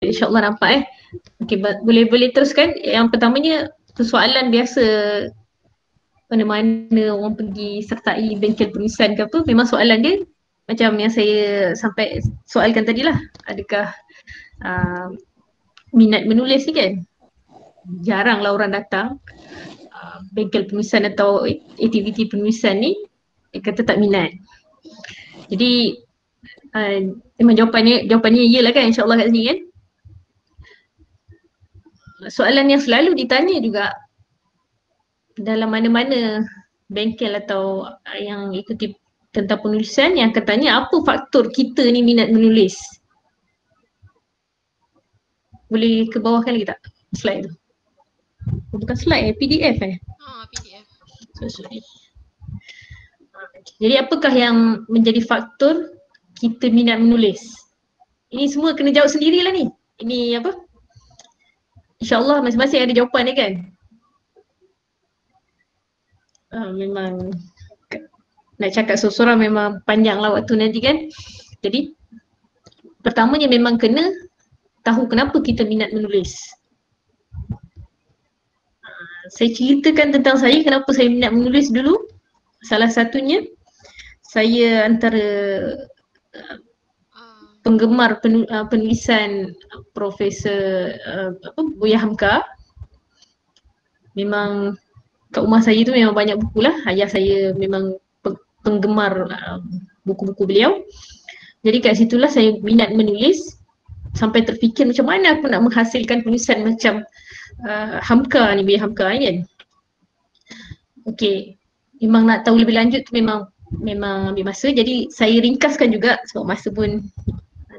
InsyaAllah nampak Okay, boleh teruskan. Yang pertamanya persoalan biasa mana-mana orang pergi sertai bengkel penulisan ke apa, memang soalan dia macam yang saya sampai soalkan tadi lah. Adakah minat menulis ni kan? Jaranglah orang datang bengkel penulisan atau aktiviti penulisan ni dia kata tak minat. Jadi memang jawapannya iyalah kan, insyaAllah kat sini kan. Soalan yang selalu ditanya juga dalam mana-mana bengkel atau yang ikuti tentang penulisan, yang katanya apa faktor kita ni minat menulis. Boleh ke bawahkan lagi tak slide tu? Bukan slide PDF PDF. Sorry. Jadi apakah yang menjadi faktor kita minat menulis? Ini semua kena jawab sendirilah ni. Ini apa? InsyaAllah masing-masing ada jawapan dia kan? Memang nak cakap seorang memang panjang lah waktu nanti kan. Jadi pertamanya memang kena tahu kenapa kita minat menulis. Saya ceritakan tentang saya, kenapa saya minat menulis dulu. Salah satunya, saya antara penggemar penulisan Profesor Buya Hamka. Memang kat rumah saya tu memang banyak buku lah. Ayah saya memang penggemar buku-buku beliau. Jadi kat situlah saya minat menulis sampai terfikir macam mana aku nak menghasilkan penulisan macam Hamka ni, Buya Hamka ni kan. Okay, memang nak tahu lebih lanjut tu memang ambil masa. Jadi saya ringkaskan juga sebab masa pun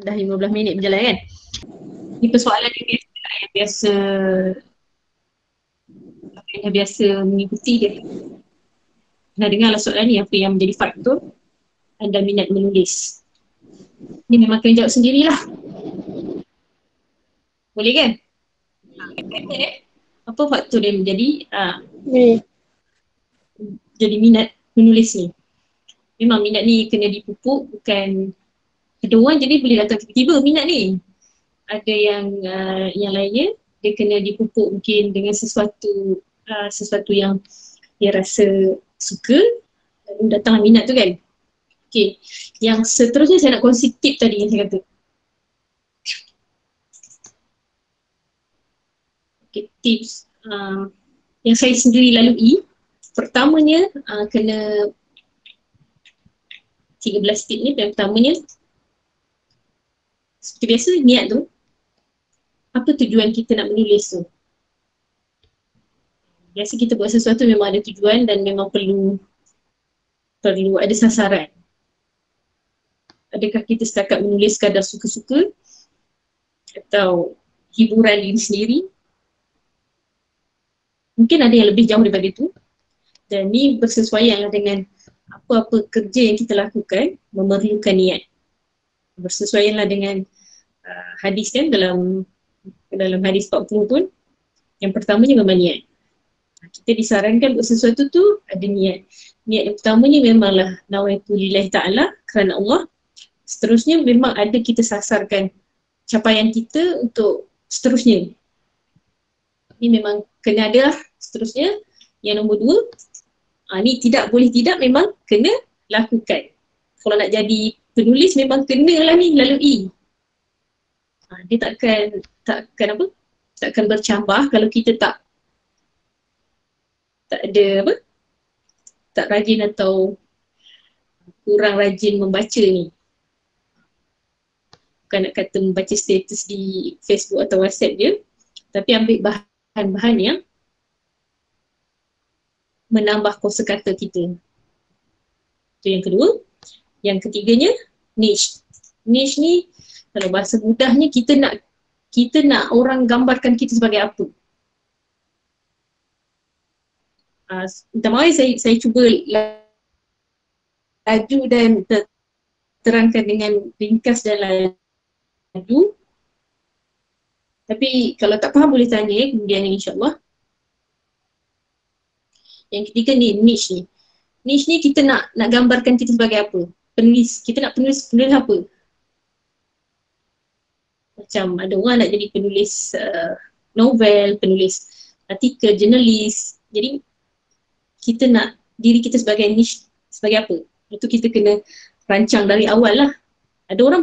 dah 15 minit berjalan kan. Ini persoalan yang biasa mengikuti dia. Nah, dengarlah soalan ni, apa yang menjadi faktor anda minat menulis? Ni memang kena jawab sendirilah. Boleh kan? Apa faktor yang menjadi jadi minat menulis ni? Memang minat ni kena dipupuk, bukan ada orang jadi boleh datang tiba-tiba minat ni. Ada yang lainnya dia kena dipupuk mungkin dengan sesuatu yang dia rasa suka, lalu datanglah minat tu kan. Okay, yang seterusnya saya nak kongsi tip tadi yang saya kata. Okay, tips yang saya sendiri lalui. Pertamanya kena 13 tip ni. Yang pertamanya, seperti biasa, niat tu. Apa tujuan kita nak menulis tu? Biasa kita buat sesuatu memang ada tujuan dan memang perlu ada sasaran. Adakah kita setakat menulis sekadar suka-suka atau hiburan diri sendiri? Mungkin ada yang lebih jauh daripada itu. Dan ni bersesuaian dengan apa-apa kerja yang kita lakukan memerlukan niat. Bersesuaianlah dengan hadis kan, dalam hadis 40 pun yang pertamanya memang niat. Kita disarankan buat sesuatu tu ada niat. Niat yang pertamanya memanglah nawaitu lillahi ta'ala, kerana Allah. Seterusnya memang ada kita sasarkan capaian kita untuk seterusnya. Ini memang kena ada lah seterusnya. Yang nombor 2, ni boleh tidak memang kena lakukan. Kalau nak jadi penulis memang kenalah ni lalui. Dia takkan bercambah kalau kita tak ada tak rajin atau kurang rajin membaca ni. Bukan nak kata membaca status di Facebook atau WhatsApp dia, tapi ambil bahan-bahan yang menambah kosakata kita. Itu yang kedua. Yang ketiganya, niche. Niche ni, kalau bahasa mudahnya, kita nak orang gambarkan kita sebagai apa. Minta maaf, saya cuba laju dan terangkan dengan ringkas dan laju. Tapi kalau tak faham boleh tanya kemudian insyaAllah. Yang ketiga ni, niche ni. Niche ni kita nak gambarkan kita sebagai apa? Penulis. Kita nak penulis apa? Macam ada orang nak jadi penulis novel, penulis artikel, jurnalis. Jadi kita nak diri kita sebagai niche sebagai apa? Itu kita kena rancang dari awal lah. Ada orang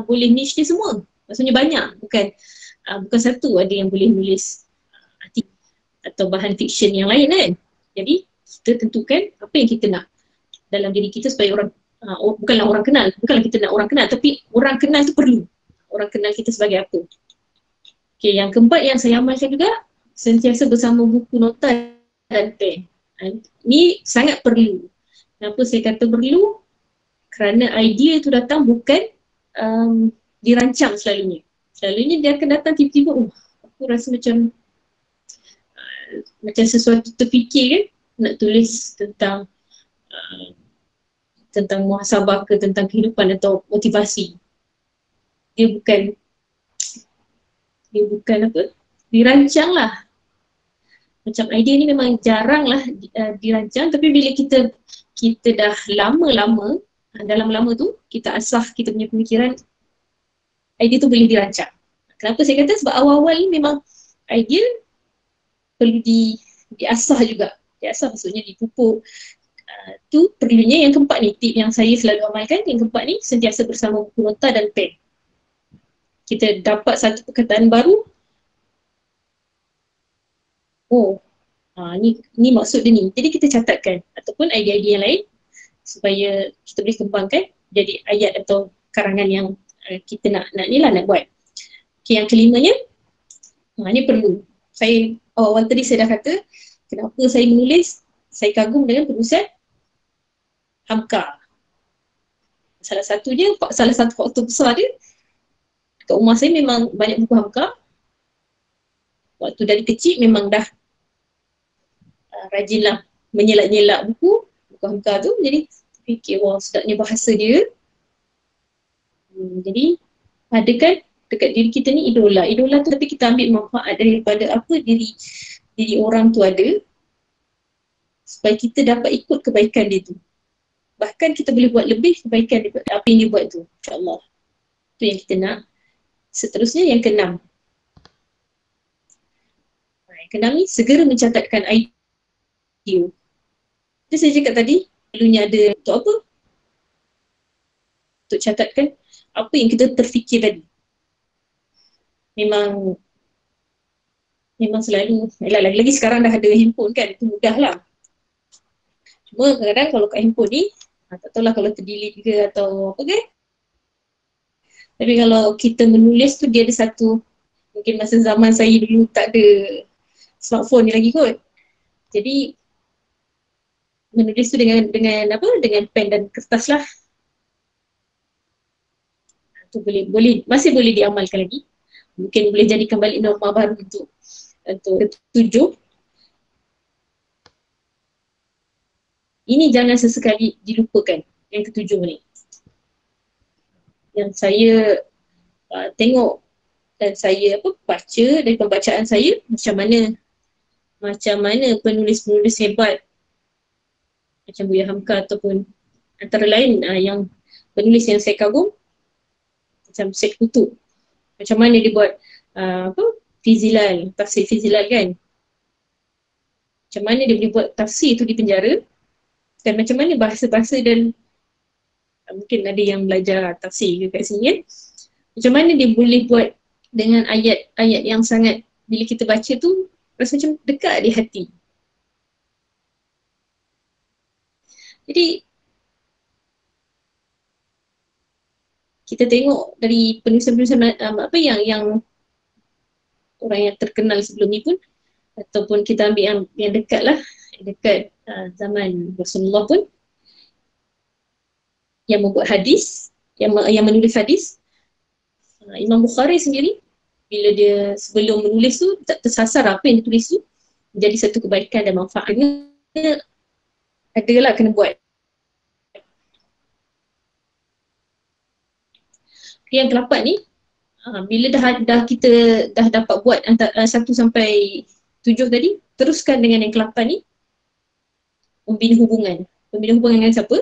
boleh niche dia semua. Maksudnya banyak, bukan satu. Ada yang boleh nulis artikel atau bahan fiksyen yang lain kan. Jadi kita tentukan apa yang kita nak dalam diri kita supaya orang bukanlah kita nak orang kenal, tapi orang kenal tu perlu. Orang kenal kita sebagai apa. Okay, yang keempat yang saya amalkan juga, sentiasa bersama buku nota dan pen. Ni sangat perlu. Kenapa saya kata perlu? Kerana idea tu datang bukan dirancang selalunya. Selalunya dia akan datang tiba-tiba, aku rasa macam sesuatu terfikir kan, nak tulis tentang muhasabah ke, tentang kehidupan atau motivasi. Dia bukan dirancang lah. Macam idea ni memang jarang lah dirancang, tapi bila kita dah lama tu, kita asah kita punya pemikiran, idea tu boleh dirancang. Kenapa saya kata? Sebab awal-awal ni memang idea perlu diasah juga. Diasah maksudnya dipupuk. Tu perlunya yang keempat ni, tip yang saya selalu amalkan. Yang keempat ni, sentiasa bersama buku nota dan pen. Kita dapat satu perkataan baru, ni maksud dia ni. Jadi kita catatkan, ataupun idea-idea yang lain supaya kita boleh kembangkan jadi ayat atau karangan yang kita nak buat. Okay, yang kelimanya, ni perlu. Saya awal tadi saya dah kata kenapa saya menulis. Saya kagum dengan penulisan Hamka. Salah satu faktor besar dia, kat rumah saya memang banyak buku Hamka. Waktu dari kecil memang dah rajinlah menyelak-nyelak buku Hamka tu. Jadi fikir, sedapnya bahasa dia. Jadi ada kan dekat diri kita ni idola tu, tapi kita ambil manfaat daripada apa diri orang tu ada, supaya kita dapat ikut kebaikan dia tu. Bahkan kita boleh buat lebih kebaikan daripada apa yang dia buat tu, insyaAllah. Itu yang kita nak. Seterusnya yang keenam. Yang keenam ni, segera mencatatkan idea. Itu saya cakap tadi, perlunya ada untuk apa? Untuk catatkan apa yang kita terfikir tadi. Memang selalu, lagi-lagi sekarang dah ada handphone kan, itu mudah lah. Cuma kadang-kadang kalau kat handphone ni, tak tahulah kalau terdelete ke atau apa ke. Tapi kalau kita menulis tu, dia ada satu, mungkin masa zaman saya dulu tak ada smartphone ni lagi kot. Jadi menulis tu dengan pen dan kertas lah. Tu masih boleh diamalkan lagi. Mungkin boleh jadikan balik norma baru untuk ketujuh. Ini jangan sesekali dilupakan, yang ketujuh ni. Yang saya tengok dan saya baca dari pembacaan saya, macam mana penulis-penulis hebat macam Buya Hamka ataupun antara lain yang penulis yang saya kagum macam Syed Qutb. Macam mana dia buat tafsir Fizilal kan. Macam mana dia boleh buat tafsir tu di penjara, dan macam mana bahasa-bahasa, dan mungkin ada yang belajar tafsir ke kat sini kan. Macam mana dia boleh buat dengan ayat-ayat yang sangat, bila kita baca tu rasa macam dekat di hati. Jadi kita tengok dari penulisan-penulisan yang orang yang terkenal sebelum ni pun, ataupun kita ambil yang dekat lah, dekat zaman Rasulullah pun, yang membuat hadis, yang menulis hadis. Imam Bukhari sendiri, bila dia sebelum menulis tu tak tersasar apa yang ditulis tu menjadi satu kebaikan dan manfaatnya, adalah kena buat. Yang ke-8 ni, bila kita dah dapat buat antara 1 sampai 7 tadi, teruskan dengan yang ke-8 ni, membina hubungan. Membina hubungan dengan siapa?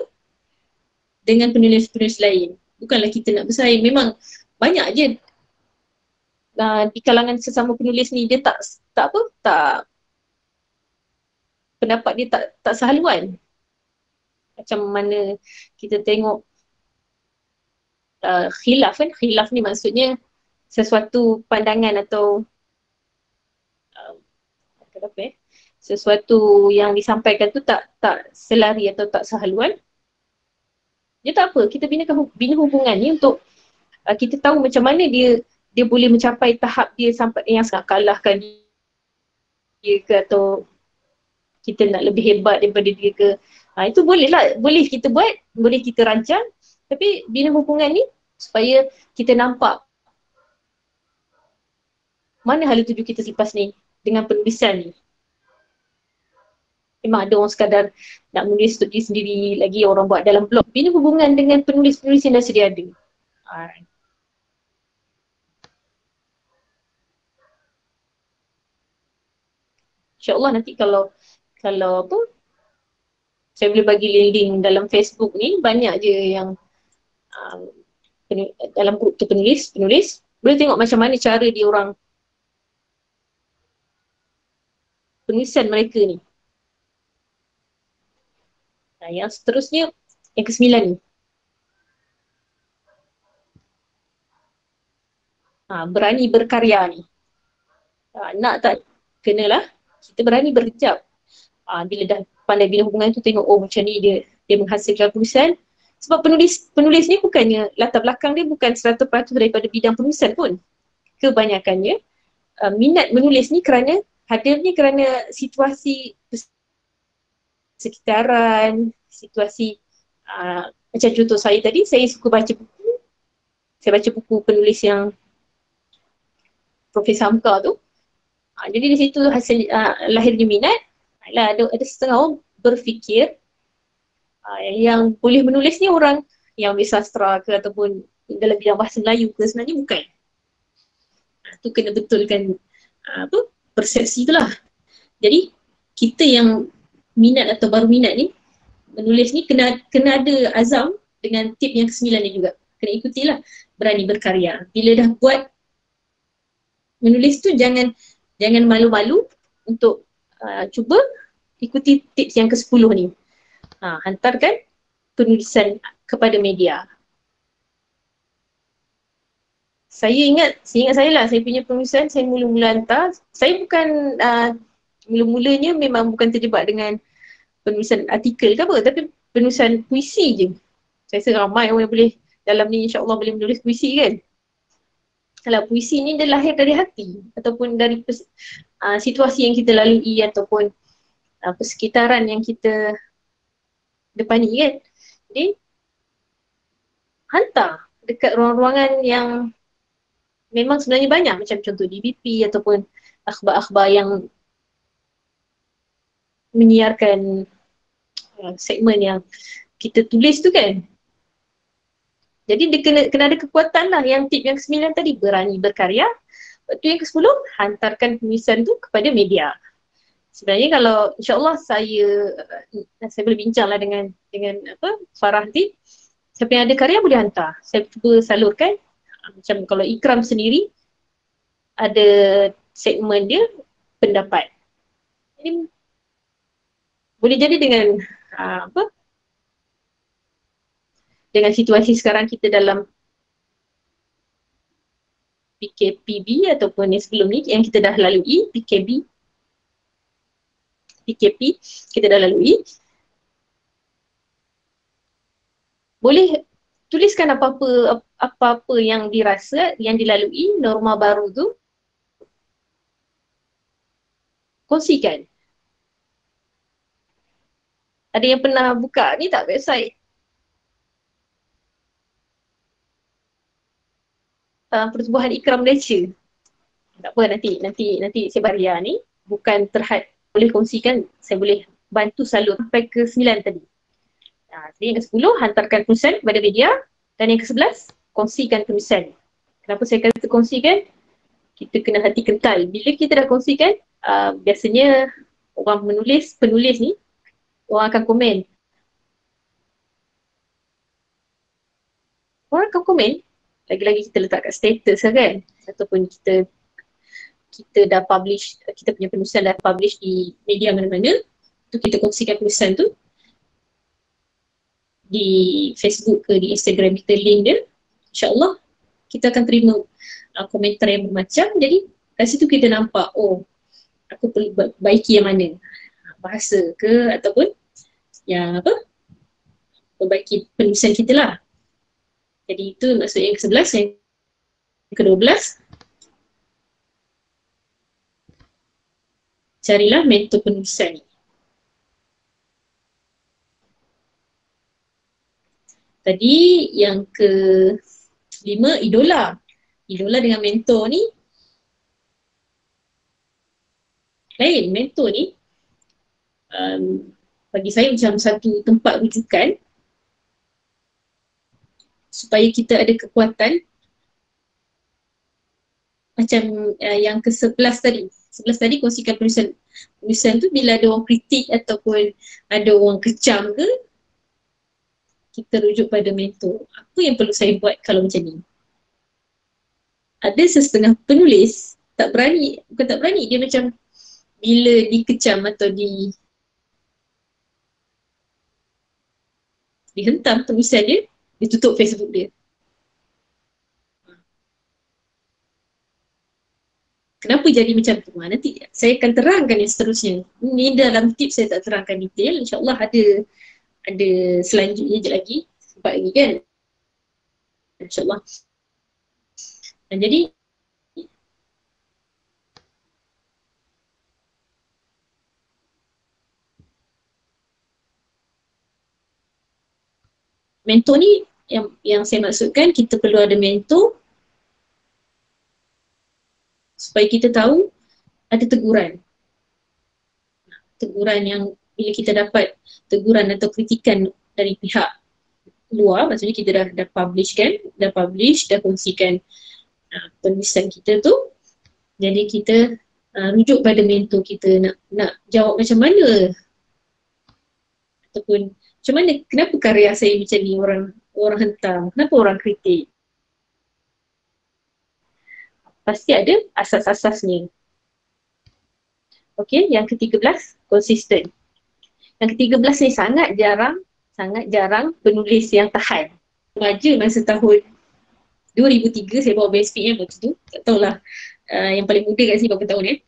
Dengan penulis-penulis lain. Bukanlah kita nak bersaing. Memang banyak je di kalangan sesama penulis ni dia tak apa, tak, pendapat dia tak sehaluan. Macam mana kita tengok khilaf kan, khilaf ni maksudnya sesuatu pandangan atau apa sesuatu yang disampaikan tu tak selari atau tak sehaluan. Dia tak apa, kita bina hubungan ni untuk kita tahu macam mana dia boleh mencapai tahap dia sampai yang sangat kalahkan dia ke, atau kita nak lebih hebat daripada dia ke. Itu boleh lah, boleh kita buat, boleh kita rancang, tapi bina hubungan ni supaya kita nampak mana hala tuju kita selepas ni dengan penulisan ni. Memang ada orang sekadar nak menulis untuk diri sendiri, lagi orang buat dalam blog. Bina hubungan dengan penulis-penulis yang dah sedia ada. InsyaAllah nanti kalau apa, saya boleh bagi link dalam Facebook ni, banyak je yang dalam grup tu penulis, boleh tengok macam mana cara dia orang penulisan mereka ni. Yang seterusnya, yang ke-9 ni. Berani berkarya ni. Nak tak, kenalah kita berani berhijab. Bila dah pandai bina hubungan tu, tengok macam ni dia menghasilkan tulisan. Sebab penulis ni bukannya, latar belakang dia bukan 100% daripada bidang penulisan pun. Kebanyakannya minat menulis ni hadirnya kerana situasi sekitaran, situasi macam contoh saya tadi, saya suka baca buku. Saya baca buku penulis yang Profesor Hamka tu. Jadi di situ hasil lahirnya minat. Ada setengah orang berfikir yang boleh menulis ni orang yang bersastra ke ataupun dalam bidang bahasa Melayu ke, sebenarnya bukan. Tu kena betulkan persepsi tu lah. Jadi kita yang minat atau baru minat ni, menulis ni kena ada azam dengan tip yang ke-9 ni juga. Kena ikutilah, berani berkarya. Bila dah buat menulis tu, jangan malu-malu untuk cuba ikuti tips yang ke-10 ni. Hantarkan penulisan kepada media. Saya ingat saya lah, saya punya penulisan, saya mula-mula hantar. Saya bukan, mula-mulanya memang bukan terjebak dengan penulisan artikel ke apa, tapi penulisan puisi je. Saya rasa ramai orang yang boleh, dalam ni insyaAllah boleh menulis puisi kan. Kalau puisi ni dia lahir dari hati, ataupun dari situasi yang kita lalui, ataupun persekitaran yang kita depani kan. Jadi hantar dekat ruang-ruangan yang memang sebenarnya banyak, macam contoh DBP ataupun akhbar-akhbar yang menyiarkan segmen yang kita tulis tu kan. Jadi dia kena ada kekuatan lah. Yang tip yang ke-9 tadi, berani berkarya. Lepas tu yang ke-10, hantarkan penulisan tu kepada media. Sebenarnya kalau insyaAllah saya boleh bincang lah dengan Farah nanti. Siapa yang ada karya boleh hantar. Saya cuba salurkan. Macam kalau Ikram sendiri, ada segmen dia, pendapat. Jadi boleh jadi dengan dengan situasi sekarang kita dalam PKPB ataupun yang sebelum ni yang kita dah lalui, PKP kita dah lalui. Boleh tuliskan apa-apa yang dirasa, yang dilalui, norma baru tu, kongsikan. Ada yang pernah buka ni tak website Pertubuhan Ikram Malaysia? Tak apa, nanti saya bagi ni, bukan terhad, boleh kongsikan, saya boleh bantu salur sampai ke 9 tadi. Jadi yang ke-10, hantarkan penulisan kepada media, dan yang ke-11, kongsikan penulisan. Kenapa saya kata kongsikan? Kita kena hati kental. Bila kita dah kongsikan, biasanya orang penulis ni, orang akan komen. Orang akan komen, lagi-lagi kita letak kat status lah kan, ataupun kita dah publish, kita punya penulisan dah publish di media mana-mana, tu kita kongsikan penulisan tu di Facebook ke di Instagram kita, link dia, insyaAllah kita akan terima komentar yang bermacam. Jadi kat situ kita nampak, oh aku perlu baiki yang mana, bahasa ke ataupun yang apa, perbaiki penulisan kita lah. Jadi itu maksud yang ke-11. Yang ke-12, carilah mentor penulisan ni. Tadi yang ke-5, idola. Idola dengan mentor ni lain. Mentor ni bagi saya macam satu tempat rujukan supaya kita ada kekuatan. Macam yang ke-11 tadi. 11 tadi kongsikan penulisan tu, bila ada orang kritik ataupun ada orang kecam ke, kita rujuk pada mentor. Apa yang perlu saya buat kalau macam ni? Ada setengah penulis tak berani, bukan tak berani, dia macam bila dikecam atau dihentam tulisan dia, dia tutup Facebook dia. Kenapa jadi macam tu? Nanti saya akan terangkan yang seterusnya. Ini dalam tips saya tak terangkan detail. InsyaAllah ada selanjutnya je lagi. Sempat lagi kan? InsyaAllah. Dan jadi mentor ni yang saya maksudkan, kita perlu ada mentor supaya kita tahu ada teguran. Teguran yang bila kita dapat teguran atau kritikan dari pihak luar, maksudnya kita dah publish, dah kongsikan penulisan kita tu, jadi kita rujuk pada mentor kita, nak jawab macam mana, ataupun macam mana, kenapa karya saya macam ni orang hentam, kenapa orang kritik. Pasti ada asas-asasnya. Okey, yang ke-13, konsisten. Yang ke-13 ni sangat jarang penulis yang tahan. Remaja masa tahun 2003 saya bawa BSPM waktu tu, tak tahulah yang paling muda kat sini berapa tahun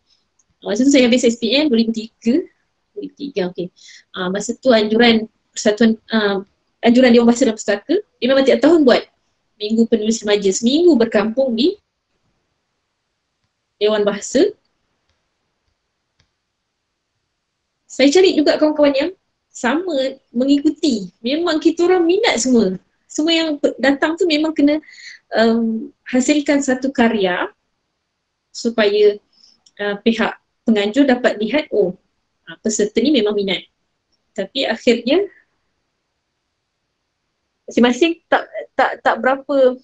masa tu saya habis SPM 2003 okey. Masa tu anjuran Persatuan anjuran Dewan Bahasa dan Pustaka, dia memang tiap tahun buat Minggu Penulis Remaja, seminggu berkampung di Dewan Bahasa. Saya cari juga kawan-kawan yang sama mengikuti. Memang kita orang minat semua. Semua yang datang tu memang kena hasilkan satu karya supaya pihak penganjur dapat lihat, oh peserta ni memang minat. Tapi akhirnya masing-masing tak berapa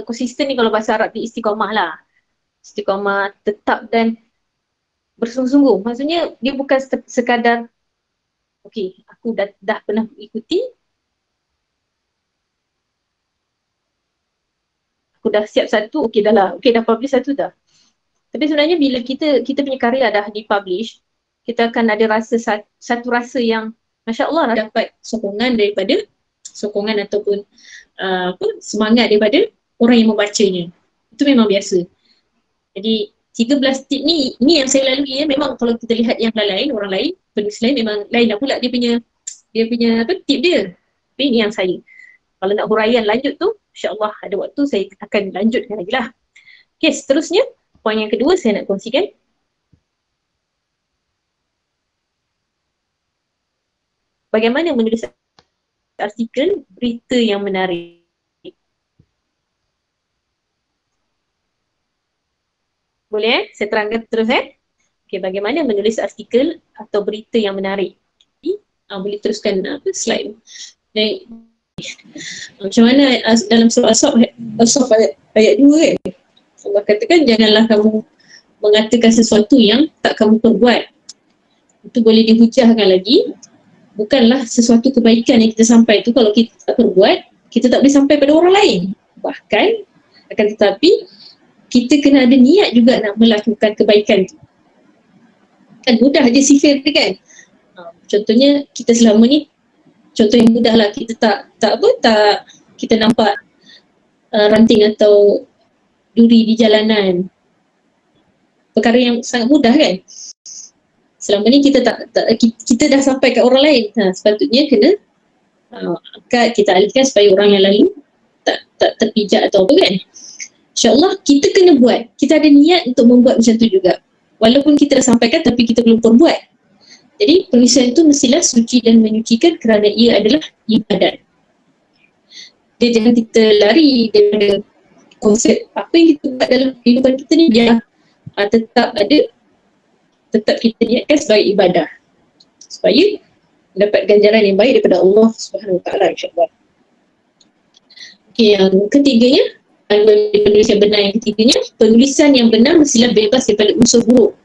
konsisten ni, kalau bahasa Arab ni istiqamah lah. Istiqamah, tetap dan bersungguh-sungguh. Maksudnya dia bukan sekadar okey, aku dah pernah ikuti, aku dah siap satu, okey dah lah, okey dah publish satu dah. Tapi sebenarnya bila kita punya karya dah dipublish, kita akan ada satu rasa yang Masya Allah dapat sokongan ataupun semangat daripada orang yang membacanya. Itu memang biasa. Jadi 13 tip ni yang saya lalui memang kalau kita lihat yang lain, orang lain, penulis lain memang lain lah pula dia punya tip dia. Tapi ini yang saya. Kalau nak huraian lanjut tu, insya-Allah ada waktu saya akan lanjutkan lagi lah. Okay, seterusnya, poin yang kedua saya nak kongsikan. Bagaimana menulis artikel berita yang menarik. Boleh saya terangkan terus Okay, bagaimana menulis artikel atau berita yang menarik. Boleh teruskan slide. Jadi, macam mana dalam surah As-Saff ayat 2 kan? Allah katakan janganlah kamu mengatakan sesuatu yang tak kamu perbuat. Itu boleh dihujahkan lagi. Bukanlah sesuatu kebaikan yang kita sampai tu kalau kita tak perbuat, kita tak boleh sampai pada orang lain. Bahkan akan tetapi kita kena ada niat juga nak melakukan kebaikan tu. Kan mudah je sifir dia kan. Contohnya kita selama ni, contoh yang mudah lah, kita tak kita nampak ranting atau duri di jalanan. Perkara yang sangat mudah kan. Selama ni kita kita dah sampai kat orang lain. Sepatutnya kena angkat, kita alihkan supaya orang yang lalu tak terpijak atau apa kan. InsyaAllah kita kena buat. Kita ada niat untuk membuat macam tu juga. Walaupun kita dah sampaikan tapi kita belum perbuat. Jadi penulisan itu mestilah suci dan menyucikan kerana ia adalah ibadat. Dia jangan kita lari daripada konsep apa yang kita buat dalam kehidupan kita ni, biar tetap kita niatkan sebagai ibadah supaya dapat ganjaran yang baik daripada Allah Subhanahu Wa Taala, insya-Allah. Okey, yang ketiganya, penulisan benar yang ketiganya, penulisan yang benar mestilah bebas daripada unsur buruk.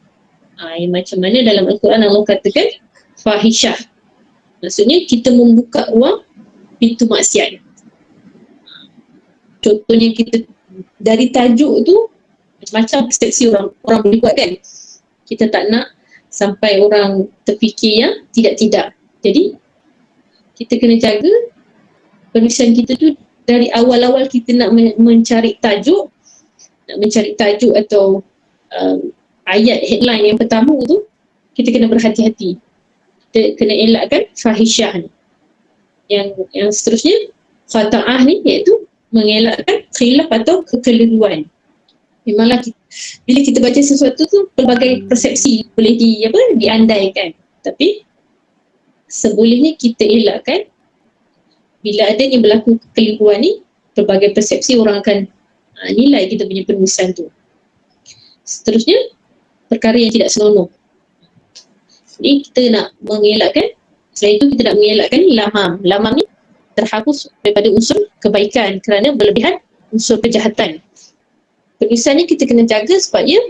Yang macam mana dalam Al-Quran Allah katakan fahisyah. Maksudnya kita membuka ruang pintu maksiat. Contohnya kita dari tajuk tu macam-macam persepsi orang boleh buat kan. Kita tak nak sampai orang terfikir yang tidak-tidak. Jadi kita kena jaga penulisan kita tu dari awal-awal kita nak mencari tajuk atau ayat headline yang pertama tu, kita kena berhati-hati. Kita kena elakkan fahisyah ni. Yang seterusnya khata'ah ni, iaitu mengelakkan khilaf atau kekeliruan. Memanglah bila kita baca sesuatu tu pelbagai persepsi boleh diandaikan, tapi sebolehnya kita elakkan. Bila adanya berlaku kekeliruan ni, pelbagai persepsi orang akan nilai kita punya penulisan tu. Seterusnya perkara yang tidak senonoh. Jadi kita nak mengelakkan, selain itu kita nak mengelakkan lamam. Lamam ni terhapus daripada unsur kebaikan kerana berlebihan unsur kejahatan. Penulisan ni kita kena jaga supaya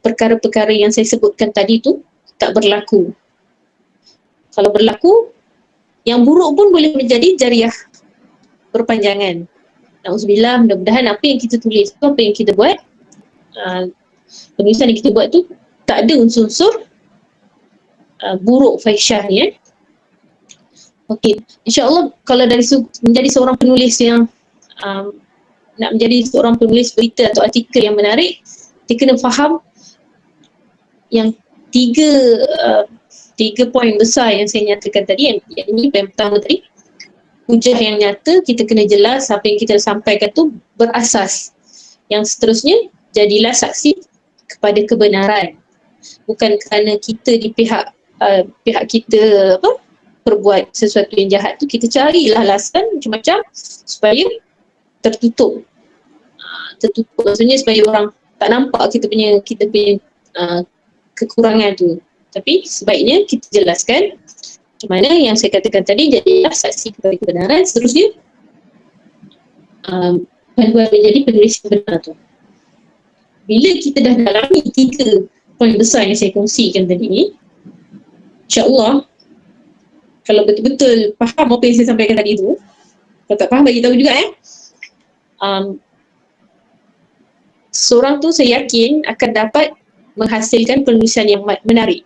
perkara-perkara yang saya sebutkan tadi tu tak berlaku. Kalau berlaku, yang buruk pun boleh menjadi jariah berpanjangan. Na'udzubillah, mudah-mudahan apa yang kita tulis tu, apa yang kita buat, penulisan yang kita buat tu tak ada unsur-unsur buruk fahisyah ni. Okey, insya-Allah kalau dari menjadi seorang penulis yang nak menjadi seorang penulis berita atau artikel yang menarik, kita kena faham yang tiga poin besar yang saya nyatakan tadi. Yang ini yang pertama tadi, hujah yang nyata, kita kena jelas apa yang kita sampaikan tu berasas. Yang seterusnya, jadilah saksi kepada kebenaran, bukan kerana kita di pihak kita perbuat sesuatu yang jahat tu, kita carilah alasan macam-macam supaya tertutup, maksudnya supaya orang tak nampak kita punya kekurangan tu. Tapi sebaiknya kita jelaskan macam mana yang saya katakan tadi, jadilah saksi kepada kebenaran. Seterusnya panduan menjadi penulis yang benar tu. Bila kita dah dalami 3 poin besar yang saya kongsikan tadi ni, insya-Allah kalau betul-betul faham apa yang saya sampaikan tadi tu, kalau tak faham bagi tahu juga seorang tu saya yakin akan dapat menghasilkan penulisan yang menarik.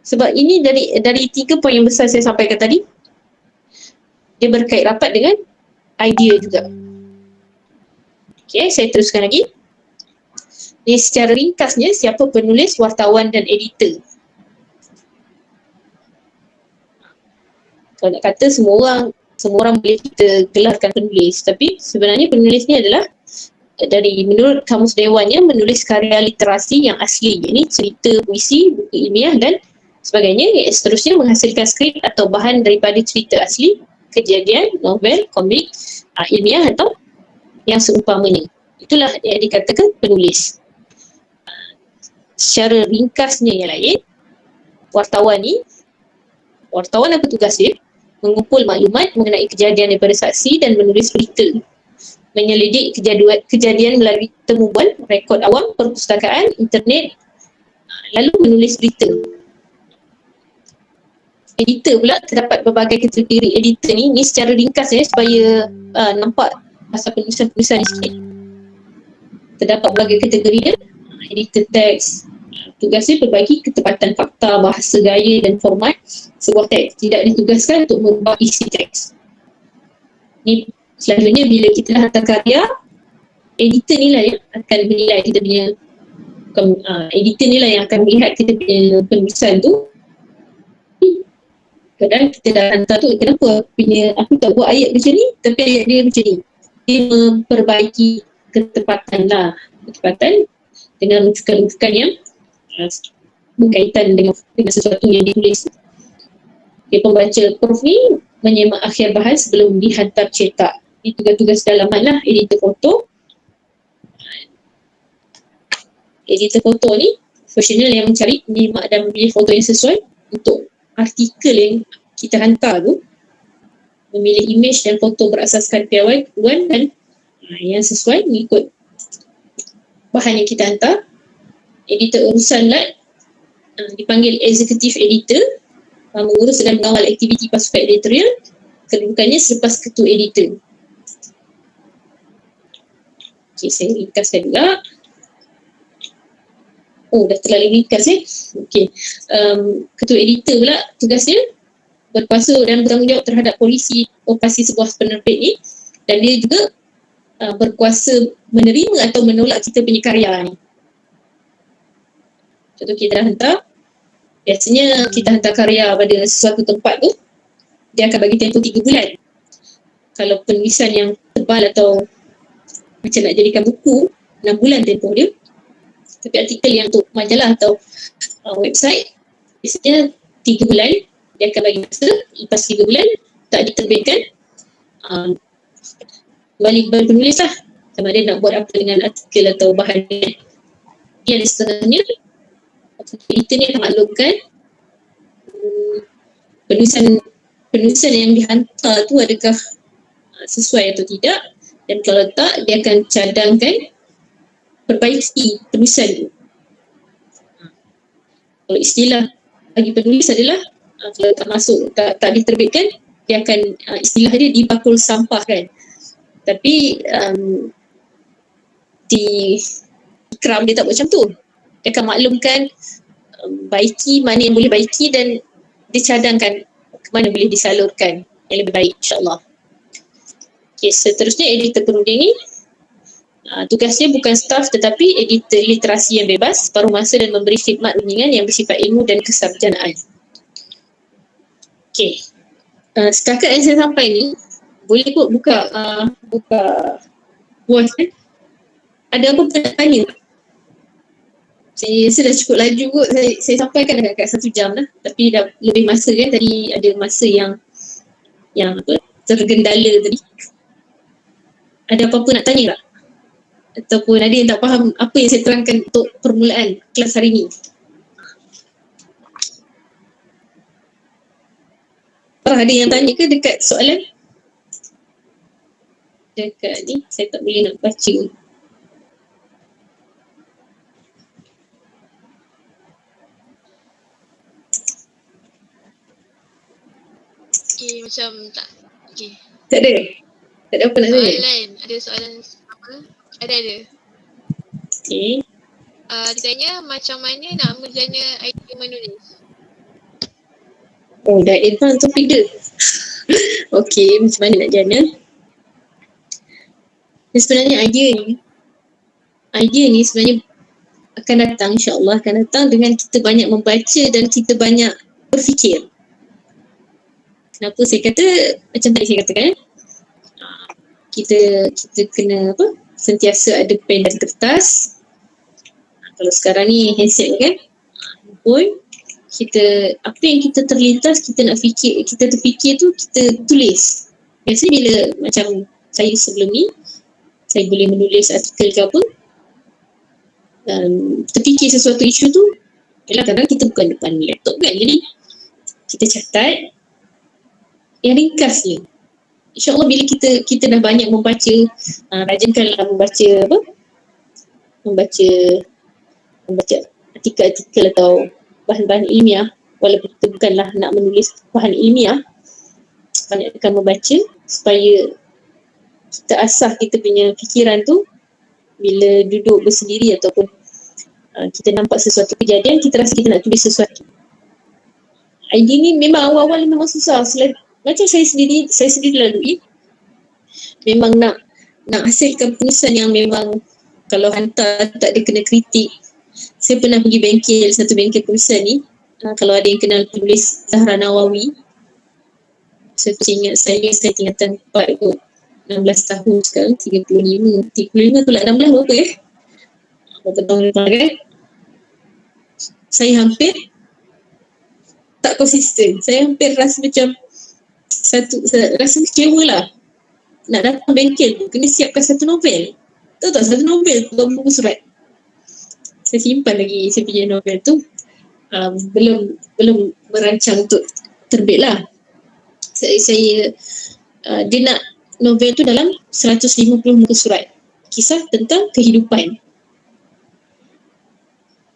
Sebab ini dari 3 poin yang besar saya sampaikan tadi, dia berkait rapat dengan idea juga. Okey, saya teruskan lagi. Ini secara ringkasnya, siapa penulis, wartawan dan editor. Kalau nak kata semua orang boleh kita gelarkan penulis, tapi sebenarnya penulis ni adalah menurut Kamus Dewannya, menulis karya literasi yang asli, ini cerita, puisi, buku ilmiah dan sebagainya. Seterusnya menghasilkan skrip atau bahan daripada cerita asli, kejadian, novel, komik, ilmiah atau yang seumpamanya. Itulah yang dikatakan penulis. Secara ringkasnya yang lain, wartawan apa tugas dia? Mengumpul maklumat mengenai kejadian daripada saksi dan menulis berita. Menyelidik kejadian melalui temu bual, rekod awam, perpustakaan, internet, lalu menulis berita. editor pula terdapat berbagai kategori editor ni secara ringkas supaya nampak pasal penulisan-penulisan ni sikit. Terdapat berbagai kategori dia. Editor teks, tugasnya berbagi ketepatan fakta, bahasa, gaya dan format sebuah teks. Tidak ditugaskan untuk mengubah isi teks. Ni selanjutnya bila kita dah hantar karya, editor ni lah yang akan menilai kita punya editor ni lah yang akan melihat kita punya penulisan tu. Kadang kita dah hantar tu, kenapa aku tak buat ayat macam ni tapi ayat dia macam ni. Dia memperbaiki ketepatan dengan rujukan-rujukan yang berkaitan dengan sesuatu yang ditulis. Pembaca prof ni menyemak akhir bahas sebelum dihantar cetak. Ini tugas-tugas dalaman lah. Editor foto ni profesional yang mencari, menyemak dan memilih foto yang sesuai untuk artikel yang kita hantar tu, memilih imej dan foto berasaskan piawai dan yang sesuai mengikut bahan yang kita hantar. Editor urusan LAD dipanggil executive editor, mengurus dan mengawal aktiviti pasukan editorial. Kedudukannya selepas ketua editor. Okay, saya ringkaskan juga. Dah terlalu ringkas Okay. Ketua editor pula tugasnya berkuasa dan bertanggungjawab terhadap polisi operasi sebuah penerbit ni, dan dia juga berkuasa menerima atau menolak kita punya karya ni. Contoh kita dah hantar, biasanya kita hantar karya pada sesuatu tempat tu, dia akan bagi tempoh 3 bulan. Kalau penulisan yang tebal atau macam nak jadikan buku, 6 bulan tempoh dia. Tapi artikel yang untuk majalah atau website, biasanya 3 bulan. Dia akan bagi masa, lepas 3 bulan tak diterbitkan, kembali berpenulis lah sama ada nak buat apa dengan artikel atau bahan dia. Yang setengahnya editor ni akan maklumkan penulisan yang dihantar tu adakah sesuai atau tidak, dan kalau tak, dia akan cadangkan perbaiki penulisan tu. Kalau istilah bagi penulis adalah kalau tak masuk, tak diterbitkan, dia akan istilah dia dibakul sampah kan. Tapi di ikram dia tak buat macam tu. Dia akan maklumkan baiki mana yang boleh baiki dan dicadangkan ke mana boleh disalurkan yang lebih baik, insyaAllah. Okay, seterusnya editor perunding ni tugasnya bukan staf tetapi editor literasi yang bebas, separuh masa dan memberi khidmat rundingan yang bersifat ilmu dan kesarjanaan. Okay, setakat yang saya sampai ni, boleh kot buka voice kan? Ada apa pun nak tanya? Saya rasa dah cukup laju kot, saya sampaikan dekat 1 jam dah, tapi dah lebih masa kan, tadi ada masa yang tergendala tadi. Ada apa-apa nak tanya tak? Ataupun ada yang tak faham apa yang saya terangkan untuk permulaan kelas hari ni? Ada yang tanya ke dekat soalan? Dekat ni, saya tak boleh nak baca. Okay, macam tak. Okay. Tak ada? Tak ada apa nak tanya? Soalan, ada soalan apa? Ada. Okay. Dia tanya macam mana nak menjana idea menulis? Dah advance topik dia. Okay, macam mana nak jana? Sebenarnya idea ni sebenarnya akan datang, insyaAllah akan datang dengan kita banyak membaca dan kita banyak berfikir. Kenapa saya kata, macam tadi saya katakan, kita kena sentiasa ada pen dan kertas. Kalau sekarang ni handset kan, pun kita, apa yang kita terlintas, kita nak fikir, kita terfikir tu, kita tulis. Biasanya bila macam saya sebelum ni, saya boleh menulis artikel ke apa, terfikir sesuatu isu tu, kadang-kadang kita bukan depan laptop kan, jadi kita catat yang ringkas je. InsyaAllah bila kita dah banyak membaca, rajinkanlah membaca artikel-artikel atau bahan-bahan ilmiah walaupun kita bukanlah nak menulis bahan ilmiah, banyakkan membaca supaya kita asah kita punya fikiran tu bila duduk bersendiri ataupun kita nampak sesuatu kejadian, kita rasa kita nak tulis sesuatu. Idea ni memang awal-awal memang susah. Macam saya sendiri lalui, memang nak hasilkan penulisan yang memang kalau hantar tak ada kena kritik. Saya pernah pergi satu bengkel penulisan ni, kalau ada yang kenal penulis Zahra Nawawi, saya ingat saya tingkatan 4 kot, 16 tahun sekarang, 35 tolak 16 berapa berapa tahun lepas kan. Saya hampir tak konsisten, saya hampir rasa macam rasa kecewa lah. Nak datang bengkel tu kena siapkan satu novel. Tahu tak, satu novel tu buku surat. Saya simpan lagi saya punya novel tu, belum merancang untuk terbit lah. Saya dia nak novel tu dalam 150 muka surat, kisah tentang kehidupan.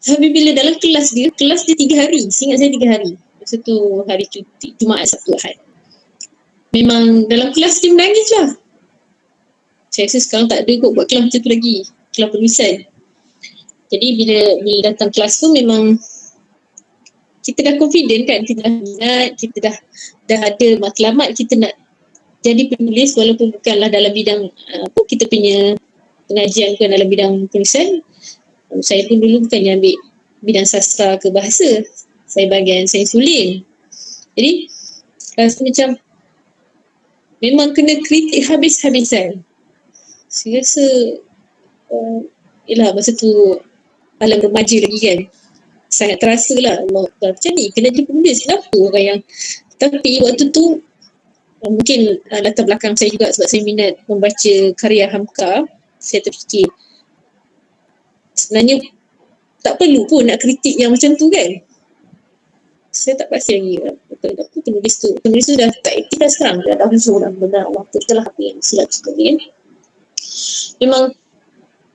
Habis bila dalam kelas dia 3 hari, seingat saya 3 hari. Masa tu hari cuti, Jumaat, Sabtu, Ahad. Memang dalam kelas dia menangis lah. Saya rasa sekarang tak ada kot buat kelas macam tu lagi, kelas penulisan. Jadi bila datang kelas tu memang kita dah confident kan, kita dah minat, kita dah ada matlamat kita nak jadi penulis walaupun bukanlah dalam bidang kita punya pengajian bukan dalam bidang penulisan. Saya pun dulu bukannya ambil bidang sastra ke bahasa, saya bahagian sains suling. Jadi rasa macam memang kena kritik habis-habisan. Saya rasa yelah masa tu alam remaja lagi kan, sangat terasa lah macam ni kena jadi penulis, kenapa orang yang. Tapi waktu tu mungkin latar belakang saya juga sebab saya minat membaca karya Hamka. Saya terfikir sebenarnya tak perlu pun nak kritik yang macam tu kan. Saya tak pasti lagi apa penulis tu dah tak aktif dah sekarang, dah huzur dah, benar Allah betul lah apa yang silap sekali kan. Memang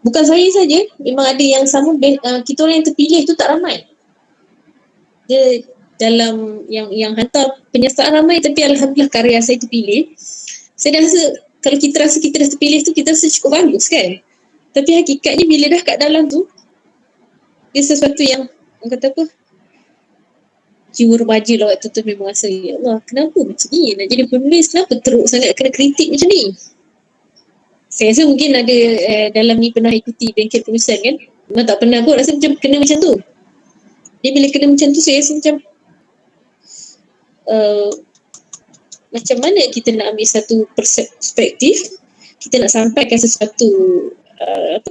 bukan saya saja, memang ada yang sama. Kita orang yang terpilih tu tak ramai. Dia dalam yang hantar penyertaan ramai, tapi alhamdulillah karya saya terpilih. Saya dah rasa kalau kita rasa kita dah terpilih tu, kita rasa cukup bagus kan. Tapi hakikatnya bila dah kat dalam tu, dia sesuatu yang orang kata apa, jiwa remaja lah waktu tu memang rasa, ya Allah kenapa macam ni, nak jadi penulis kenapa teruk sangat kena kritik macam ni. Saya rasa mungkin ada dalam ni pernah ikuti bengkel penulisan kan, memang tak pernah kot rasa macam kena macam tu. Dia bila kena macam tu saya rasa macam macam mana kita nak ambil satu perspektif, kita nak sampaikan sesuatu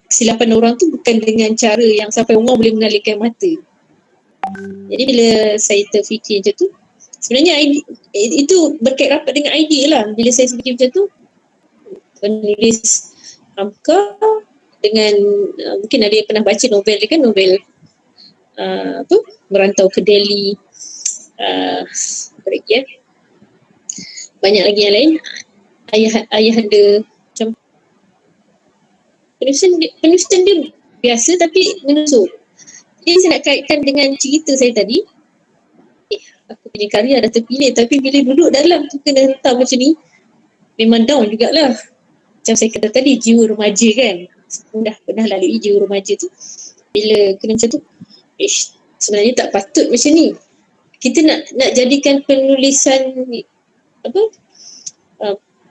kesilapan orang tu bukan dengan cara yang sampai orang boleh mengalihkan mata. Jadi bila saya terfikir macam tu, sebenarnya itu berkait rapat dengan idea lah. Bila saya fikir macam tu, penulis Hamka dengan mungkin ada yang pernah baca novel dia kan, novel Merantau ke Delhi, banyak lagi yang lain, Ayahanda, macam penulisan dia biasa tapi menusuk. Jadi saya nak kaitkan dengan cerita saya tadi, aku punya karya dah terpilih tapi bila duduk dalam tu kena hentam macam ni, memang down jugalah. Macam saya kata tadi, jiwa remaja kan, pernah lalui jiwa remaja tu. Bila kena macam tu, sebenarnya tak patut macam ni. Kita nak jadikan penulisan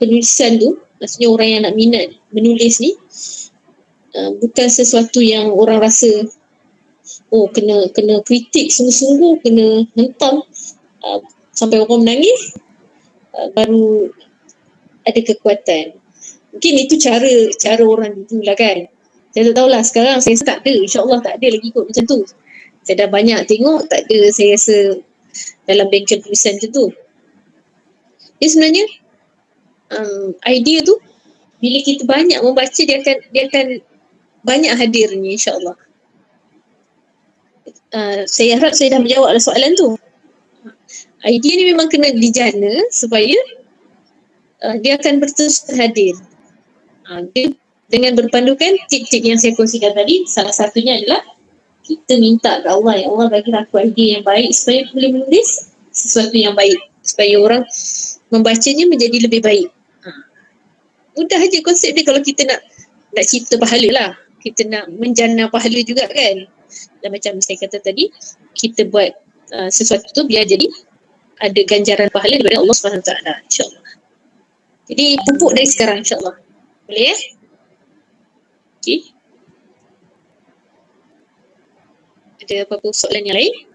penulisan tu, maksudnya orang yang nak minat menulis ni, bukan sesuatu yang orang rasa kena kritik sungguh-sungguh, kena hentam sampai orang menangis baru ada kekuatan. Mungkin itu cara orang dulu lah kan. Saya tak tahulah sekarang, saya tak ada, insyaAllah tak ada lagi kot macam tu. Saya dah banyak tengok, tak ada saya rasa dalam bengkel tulisan macam tu. Jadi sebenarnya idea tu bila kita banyak membaca, dia akan banyak hadirnya insyaAllah. Saya harap saya dah menjawab soalan tu. Idea ni memang kena dijana supaya dia akan berterus hadir. Dia dengan berpandukan tip-tip yang saya kongsikan tadi, salah satunya adalah kita minta ke Allah, ya Allah bagilah aku idea yang baik supaya boleh menulis sesuatu yang baik, supaya orang membacanya menjadi lebih baik. Mudah aja konsep dia kalau kita nak cipta pahala lah. Kita nak menjana pahala juga kan. Dan macam saya kata tadi, kita buat sesuatu tu biar jadi ada ganjaran pahala daripada Allah SWT, insyaAllah. Jadi pupuk dari sekarang insyaAllah. Boleh ya? Okay. Ada apa-apa soalan yang lain?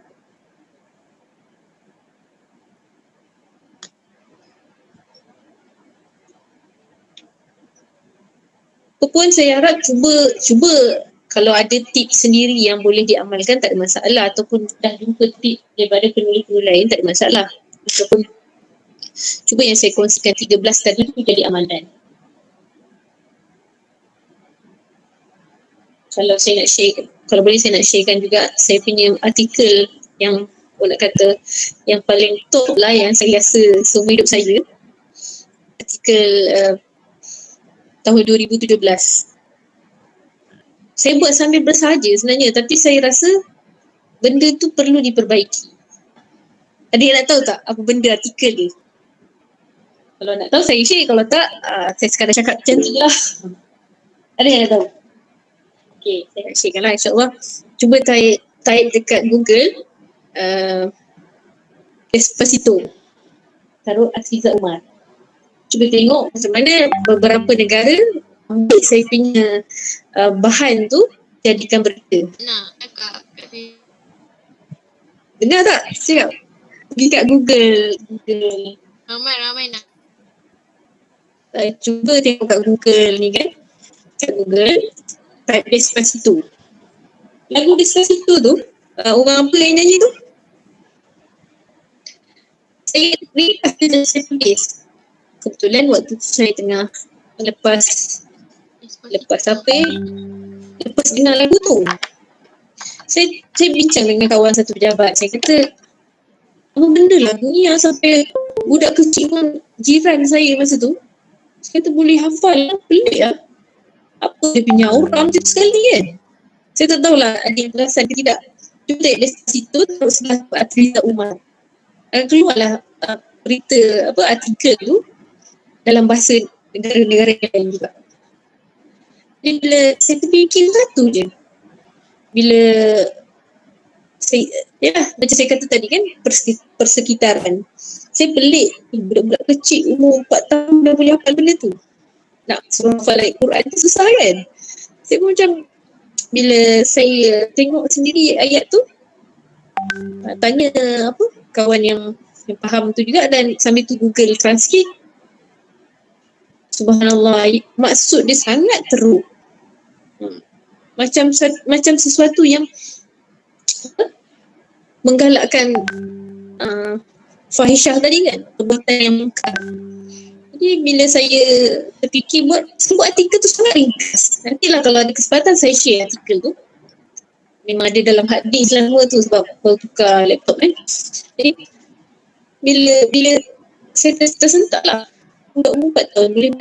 Pun saya harap cuba kalau ada tips sendiri yang boleh diamalkan tak ada masalah, ataupun dah jumpa tips daripada penulis-penulis lain tak ada masalah. Ataupun cuba yang saya kongsikan 13 tadi tu jadi amalan. Kalau saya nak share, kalau boleh saya nak sharekan juga saya punya artikel yang nak kata yang paling top lah yang saya rasa seumur hidup saya. Artikel tahun 2017. Saya buat sambil bersahaja sebenarnya, tapi saya rasa benda tu perlu diperbaiki. Ada yang nak tahu tak apa benda artikel dia? Kalau nak tahu saya share, kalau tak saya sekadar cakap macam tu lah. Ada yang nak tahu? Okay, saya nak sharekan lah insyaAllah. Cuba type dekat Google Despacito, taruh Aziza Umar. Cuba tengok macam mana beberapa negara ambil saya punya bahan tu jadikan berita. Nak cakap. Dengar tak? Cakap. Pergi kat Google. Ramai nak. Cuba tengok kat Google ni kan. Kat Google, type Despacito. Lagu Despacito tu, orang apa yang nyanyi tu? Saya tulis. Kebetulan waktu tu saya tengah lepas dengar lagu tu. Saya bincang dengan kawan satu pejabat. Saya kata, apa benda lagu ni yang sampai budak kecil pun jiran saya masa tu. Saya kata boleh hafal, pelik lah. Apa dia punya aura macam sekali kan. Saya tak tahulah ada yang perasan ke tidak. Cuba tengok Despacito terus sebelah Aziza Umar. Keluarlah berita artikel tu dalam bahasa negara-negara lain juga. Jadi bila saya terfikir satu je, bila saya, macam saya kata tadi kan, persekitaran. Saya pelik, budak-budak kecil umur 4 tahun dah boleh hafal benda tu. Nak suruh hafal ayat Quran tu susah kan. Saya pun macam, bila saya tengok sendiri ayat tu, tanya kawan yang faham tu juga, dan sambil tu Google Translate. Subhanallah, maksud dia sangat teruk. Macam sesuatu yang menggalakkan fahisyah tadi kan, perbuatan yang mungkar. Jadi bila saya terfikir buat artikel tu sangat ringkas. Nantilah kalau ada kesempatan saya share artikel tu. Memang ada dalam hard disk lama tu sebab baru tukar laptop kan. Jadi bila saya tersentak lah, budak umur 4 tahun boleh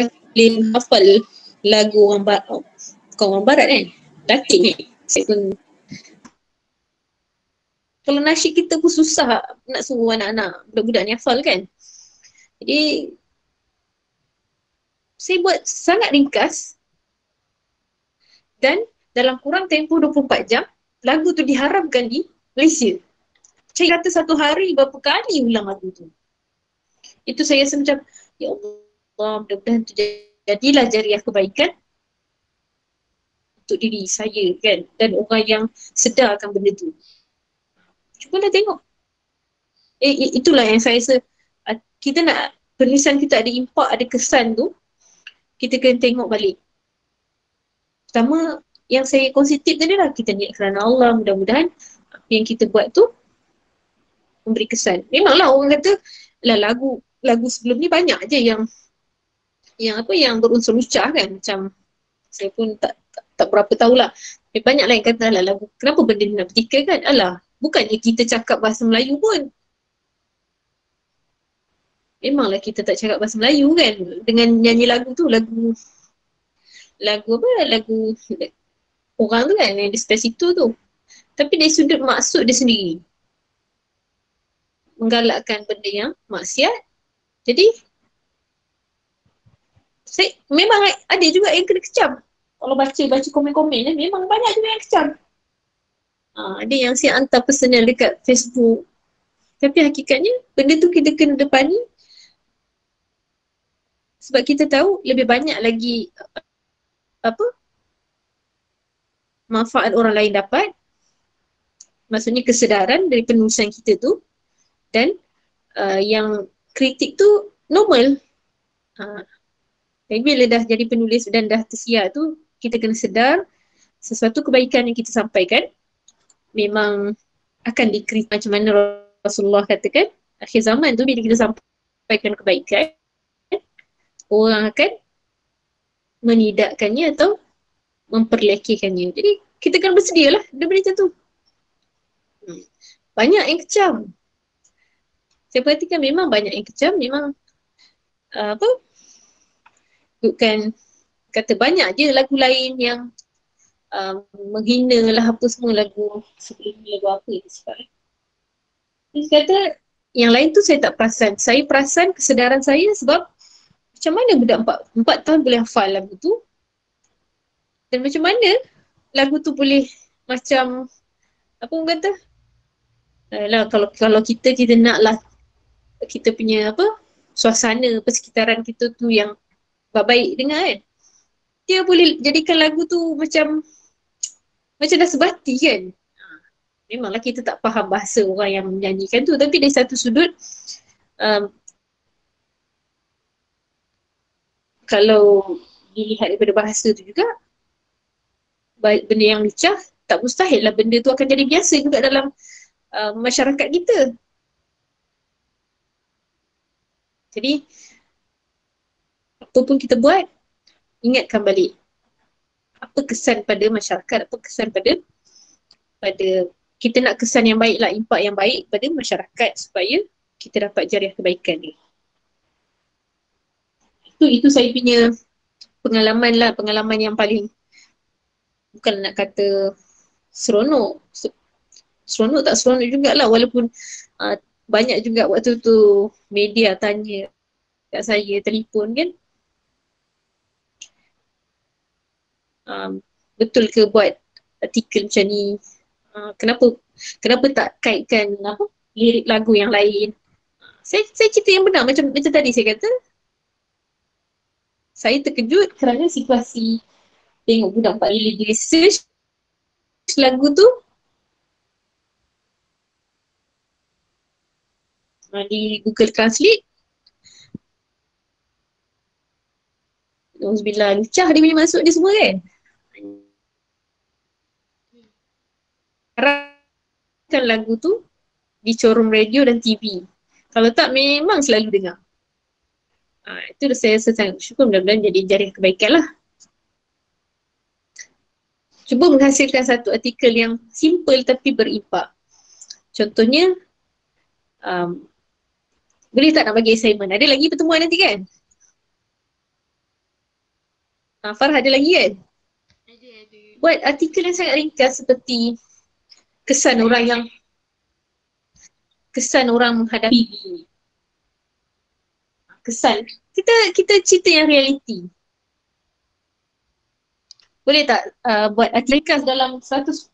hafal lagu orang barat kan. Latih ni. Saya pun, kalau nasyid kita pun susah nak suruh anak-anak, budak-budak ni hafal kan. Jadi saya buat sangat ringkas dan dalam kurang tempoh 24 jam lagu tu diharamkan di Malaysia. Saya kata satu hari berapa kali ulang lagu tu. Itu saya rasa macam, ya Allah, mudah-mudahan tu jadilah jariah kebaikan untuk diri saya kan, dan orang yang sedar akan benda tu. Cubalah tengok. Itulah yang saya rasa, kita nak penulisan kita ada impak, ada kesan tu, kita kena tengok balik. Pertama, yang saya kongsi tip tadi lah, kita niat kerana Allah, mudah-mudahan apa yang kita buat tu memberi kesan. Memanglah orang kata, lah lagu sebelum ni banyak je yang berunsur lucah kan. Macam saya pun tak berapa tahulah. Banyak lah yang kata, lah lagu, kenapa benda ni nak bertikai kan? Alah, bukannya kita cakap bahasa Melayu pun. Memanglah kita tak cakap bahasa Melayu kan. Dengan nyanyi lagu tu, lagu orang tu kan, yang Despacito tu. Tapi dari sudut maksud dia sendiri, menggalakkan benda yang maksiat. Jadi memang ada juga yang kena kecam. Kalau baca komen-komen memang banyak juga yang kecam. Ada yang saya hantar personal dekat Facebook. Tapi hakikatnya benda tu kita kena depani sebab kita tahu lebih banyak lagi apa manfaat orang lain dapat, maksudnya kesedaran dari penulisan kita tu, dan yang kritik tu normal. Tapi bila dah jadi penulis dan dah tersiar tu, kita kena sedar sesuatu kebaikan yang kita sampaikan memang akan dikritik. Macam mana Rasulullah katakan, akhir zaman tu bila kita sampaikan kebaikan, orang akan menidakkannya atau memperlekikannya. Jadi kita kena bersedia lah daripada macam tu. Banyak yang kecam. Saya perhatikan memang banyak yang kecam, memang bukan kata banyak je lagu lain yang menghina lah apa semua lagu sebelum lagu apa yang sebab. Dia kata yang lain tu saya tak perasan. Saya perasan kesedaran saya sebab macam mana budak 4 tahun boleh hafal lagu tu, dan macam mana lagu tu boleh macam apa orang kata lah, kalau kita nak lah kita punya apa suasana persekitaran kita tu yang baik dengar kan, dia boleh jadikan lagu tu macam dah sebati kan. Memanglah kita tak faham bahasa orang yang menyanyikan tu, tapi dari satu sudut kalau dilihat daripada bahasa tu juga, benda yang lucah tak mustahil lah benda tu akan jadi biasa juga dalam masyarakat kita. Jadi apa pun kita buat, ingatkan balik apa kesan pada masyarakat, apa kesan pada kita nak kesan yang baik lah, impak yang baik pada masyarakat supaya kita dapat jariah kebaikan ni. Itu saya punya pengalaman lah, pengalaman yang paling, bukan nak kata seronok tak seronok jugalah, walaupun banyak juga waktu tu media tanya kat saya, telefon kan, betul ke buat artikel macam ni, kenapa tak kaitkan apa lirik lagu yang lain. Saya cerita yang benar, macam tadi saya kata, saya terkejut kerana situasi tengok budak 4 dia search lagu tu di Google Translate. Alhamdulillah, lucah dia punya masuk dia semua kan. Harapkan lagu tu di showroom radio dan TV. Kalau tak, memang selalu dengar. Itu saya sangat bersyukur, mudah-mudahan jadi jariah kebaikan lah. Cuba menghasilkan satu artikel yang simple tapi berimpak. Contohnya, boleh tak nak bagi assignment? Ada lagi pertemuan nanti kan? Farah ada lagi kan? Ada. Buat artikel yang sangat ringkas seperti kesan orang menghadapi ini. Kesan. Kita cerita yang realiti. Boleh tak buat artikel ringkas dalam 100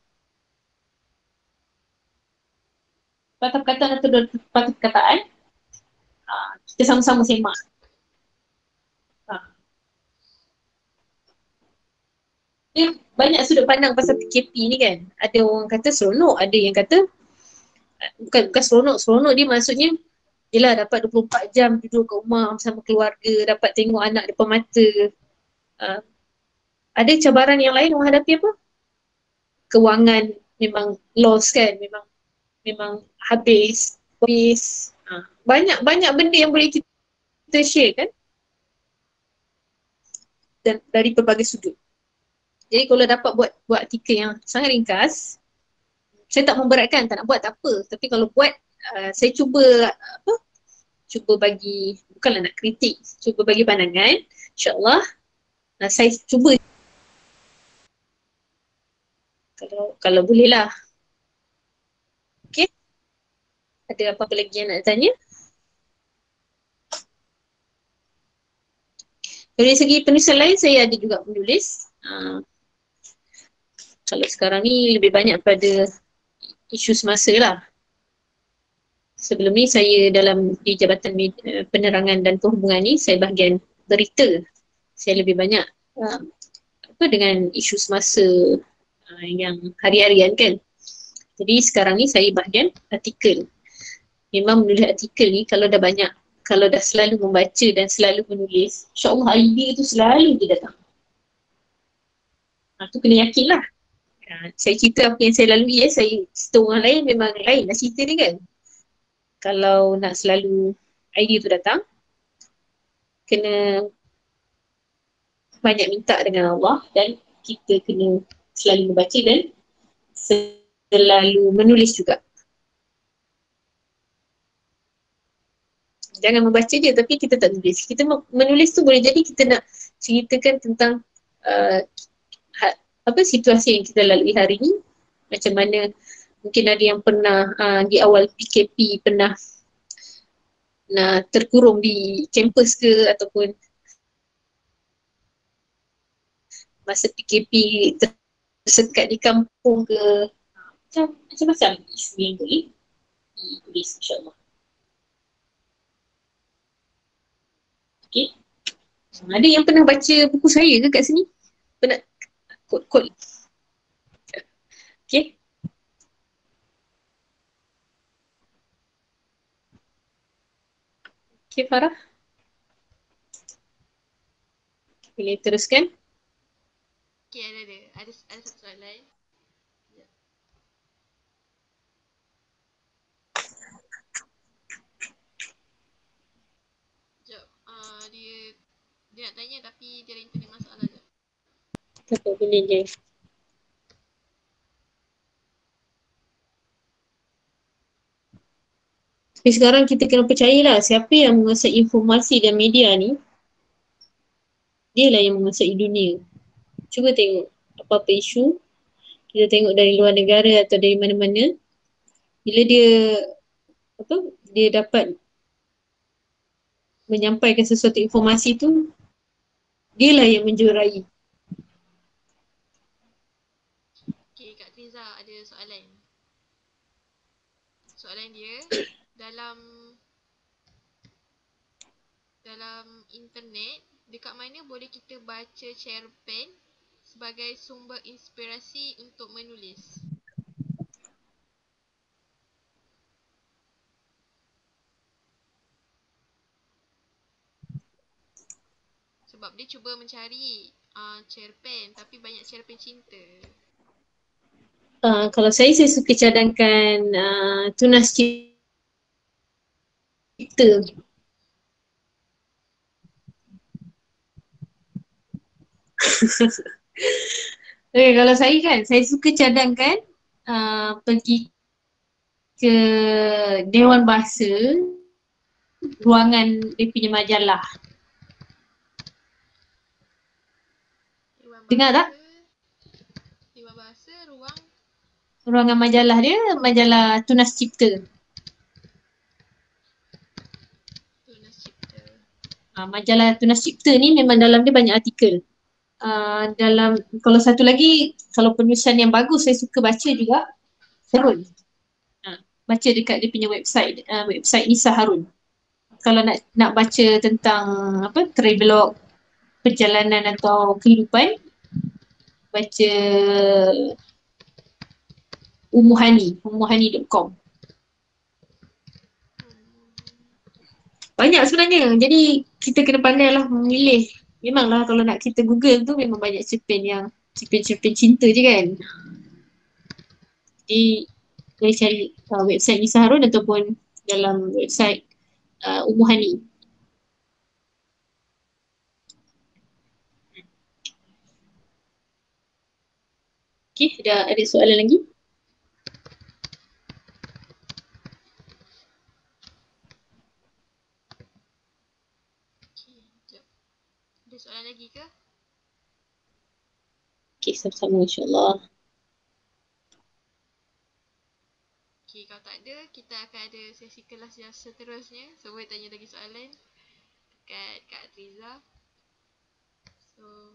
patah perkataan atau 2 patah perkataan? Kita sama-sama semak. Banyak sudut pandang pasal PKP ni kan. Ada orang kata seronok, ada yang kata bukan seronok dia maksudnya yelah dapat 24 jam duduk kat rumah bersama keluarga, dapat tengok anak depan mata. Ada cabaran yang lain orang hadapi apa? Kewangan memang loss kan, memang habis. Banyak benda yang boleh kita share kan, dan dari pelbagai sudut. Jadi kalau dapat buat artikel yang sangat ringkas, saya tak memberatkan, tak nak buat tak apa. Tapi kalau buat, saya cuba bagi, bukanlah nak kritik, cuba bagi pandangan. InsyaAllah saya cuba kalau boleh lah Ada apa-apa lagi yang nak tanya? Dari segi penulisan lain, saya ada juga menulis. Kalau sekarang ni lebih banyak pada isu semasa lah. Sebelum ni saya di Jabatan Penerangan dan Perhubungan ni, saya bahagian berita. Saya lebih banyak dengan isu semasa yang hari-harian kan. Jadi sekarang ni saya bahagian artikel. Memang menulis artikel ni kalau dah banyak, kalau dah selalu membaca dan selalu menulis, insyaAllah idea tu selalu dia datang. Tu kena yakin lah. Saya cerita apa yang saya lalui, saya cerita orang lain memang lain lah cerita ni kan. Kalau nak selalu idea tu datang, kena banyak minta dengan Allah dan kita kena selalu membaca dan selalu menulis juga. Jangan membaca je tapi kita tak tulis. Kita menulis tu boleh jadi kita nak ceritakan tentang uh, situasi yang kita lalui hari ni. Macam mana mungkin ada yang pernah di awal PKP pernah terkurung di kampus ke, ataupun masa PKP tersekat di kampung ke, macam-macam isu yang boleh ditulis insyaAllah. Okay. Ada yang pernah baca buku saya ke kat sini? Pernah? Kod-kod. Okay. Okay, Farah. Boleh teruskan? Okay, ada. Ada satu soalan. Sekejap. Dia nak tanya tapi dia internet masalah je. Tak boleh je. Tapi sekarang kita kena percayalah siapa yang menguasai informasi dan media ni, dialah yang menguasai dunia. Cuba tengok apa-apa isu, kita tengok dari luar negara atau dari mana-mana, bila dia dapat menyampaikan sesuatu informasi tu, dialah yang menjuarai. Okay, Kak Triza ada soalan. Soalan dia, dalam internet, dekat mana boleh kita baca cerpen sebagai sumber inspirasi untuk menulis? Sebab dia cuba mencari cerpen tapi banyak cerpen cinta. Kalau saya suka cadangkan tunas cipta. Okay, kalau saya suka cadangkan pergi ke Dewan Bahasa, ruangan dia punya majalah. Dengar tak? Dewan Bahasa, ruangan majalah dia, majalah Tunas Cipta. Tunas Cipta. Majalah Tunas Cipta ni memang dalam dia banyak artikel. Kalau satu lagi, kalau penulisan yang bagus saya suka baca juga, Harun. Baca dekat dia punya website Nisa Harun. Kalau nak baca tentang travelog, perjalanan atau kehidupan, baca umuhani.com. Banyak sebenarnya. Jadi kita kena pandailah memilih. Memanglah kalau nak kita Google tu memang banyak cerpen cinta je kan. Jadi boleh cari website Nisa Harun ataupun dalam website Umuhani. Okay, ada soalan lagi? Ada soalan lagi ke? Okay, sama-sama insyaAllah. Okay, Kalau tak ada, kita akan ada sesi kelas yang seterusnya. So boleh tanya lagi soalan dekat Kak Atriza. So